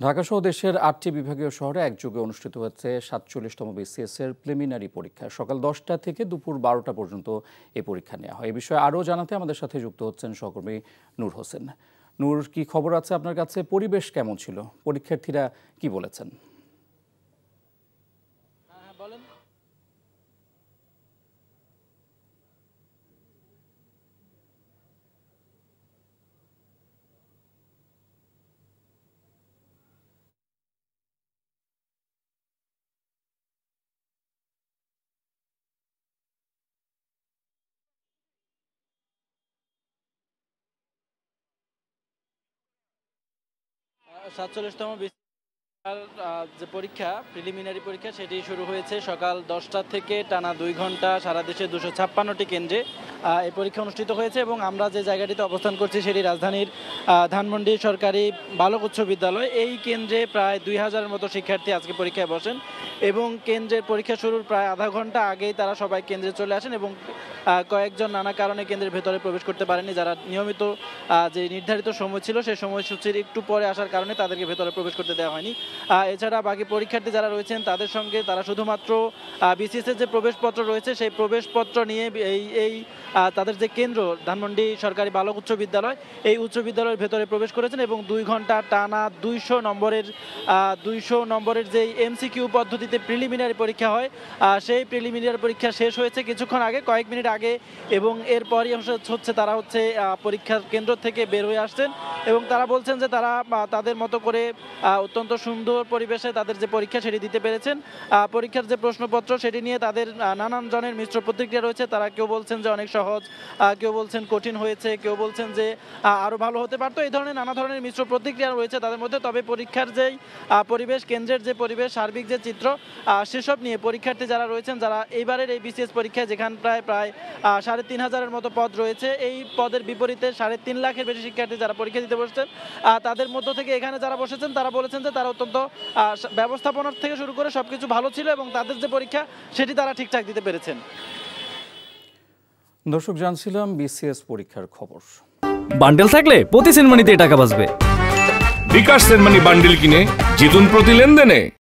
ঢাকাসহ দেশের ৮টি বিভাগীয় শহরে একযোগে অনুষ্ঠিত হচ্ছে ৪৭তম বিসিএস এর প্রিলিমিনারি পরীক্ষা। সকাল ১০টা থেকে দুপুর ১২টা পর্যন্ত এই পরীক্ষা নেওয়া হয়। এই বিষয়ে আরও জানাতে আমাদের সাথে যুক্ত হচ্ছেন সহকর্মী নূর হোসেন। নূর, কি খবর আছে আপনার কাছে? পরিবেশ কেমন ছিল? পরীক্ষার্থীরা কি বলেছেন? বলেন। সাতচল্লিশতম যে পরীক্ষা, প্রিলিমিনারি পরীক্ষা, সেটি শুরু হয়েছে সকাল 10টা থেকে টানা 2 ঘন্টা। সারা দেশে 256টি কেন্দ্রে এই পরীক্ষা অনুষ্ঠিত হয়েছে এবং আমরা যে জায়গাটিতে অবস্থান করছি সেটি রাজধানীর ধানমন্ডি সরকারি বালক উচ্চ বিদ্যালয়। এই কেন্দ্রে প্রায় 2000-এর মতো শিক্ষার্থী আজকে পরীক্ষায় বসেন এবং কেন্দ্রের পরীক্ষা শুরুর প্রায় আধা ঘন্টা আগেই তারা সবাই কেন্দ্রে চলে আসেন এবং কয়েকজন নানা কারণে কেন্দ্রের ভেতরে প্রবেশ করতে পারেনি। যারা নিয়মিত যে নির্ধারিত সময় ছিল সেই সময়সূচির একটু পরে আসার কারণে তাদেরকে ভেতরে প্রবেশ করতে দেওয়া হয়নি। এছাড়া বাকি পরীক্ষার্থী যারা রয়েছেন তাদের সঙ্গে তারা শুধুমাত্র বিসিএসের যে প্রবেশপত্র রয়েছে সেই প্রবেশপত্র নিয়ে এই তাদের যে কেন্দ্র ধানমন্ডি সরকারি বালক উচ্চ বিদ্যালয়, এই উচ্চ বিদ্যালয়ের ভেতরে প্রবেশ করেছেন এবং 2 ঘন্টা টানা 200 নম্বরের যে এমসিকিউ পদ্ধতিতে প্রিলিমিনারি পরীক্ষা হয়, সেই প্রিলিমিনারি পরীক্ষা শেষ হয়েছে কিছুক্ষণ আগে, কয়েক মিনিট আগে, এবং এরপরই তারা পরীক্ষার কেন্দ্র থেকে বের হয়ে আসছেন এবং তারা বলছেন যে তারা তাদের মতো করে অত্যন্ত সুন্দর পরিবেশে তাদের যে পরীক্ষা সেটি দিতে পেরেছেন। পরীক্ষার যে প্রশ্নপত্র সেটি নিয়ে তাদের নানান জনের মিশ্র প্রতিক্রিয়া রয়েছে। তারা কেউ বলছেন যে অনেক সহজ, কেউ বলছেন কঠিন হয়েছে, কেউ বলছেন যে আরও ভালো হতে পারতো। এই ধরনের নানা ধরনের মিশ্র প্রতিক্রিয়া রয়েছে তাদের মধ্যে। তবে পরীক্ষার যেই পরিবেশ, কেন্দ্রের যে পরিবেশ, সার্বিক যে চিত্র, সেসব নিয়ে পরীক্ষার্থী যারা রয়েছেন, যারা এইবারের এই বিসিএস পরীক্ষায় যেখানে প্রায় 3500-এর মতো পদ রয়েছে, এই পদের বিপরীতে 3.5 লাখের বেশি শিক্ষার্থী যারা পরীক্ষা দিতে বসছেন, তাদের মধ্য থেকে এখানে যারা বসেছেন তারা বলেছেন যে তারা অত্যন্ত ব্যবস্থাপনার থেকে শুরু করে সবকিছু ভালো ছিল এবং তাদের যে পরীক্ষা সেটি তারা ঠিকঠাক দিতে পেরেছেন। দর্শক, জানছিলাম বিসিএস পরীক্ষার খবর। বান্ডেল থাকলে প্রতি সেনমানিতে টাকা বাঁচবে। বিকাশ সেনমানি বান্ডেল কিনে জিতুন প্রতি লেনদেনে।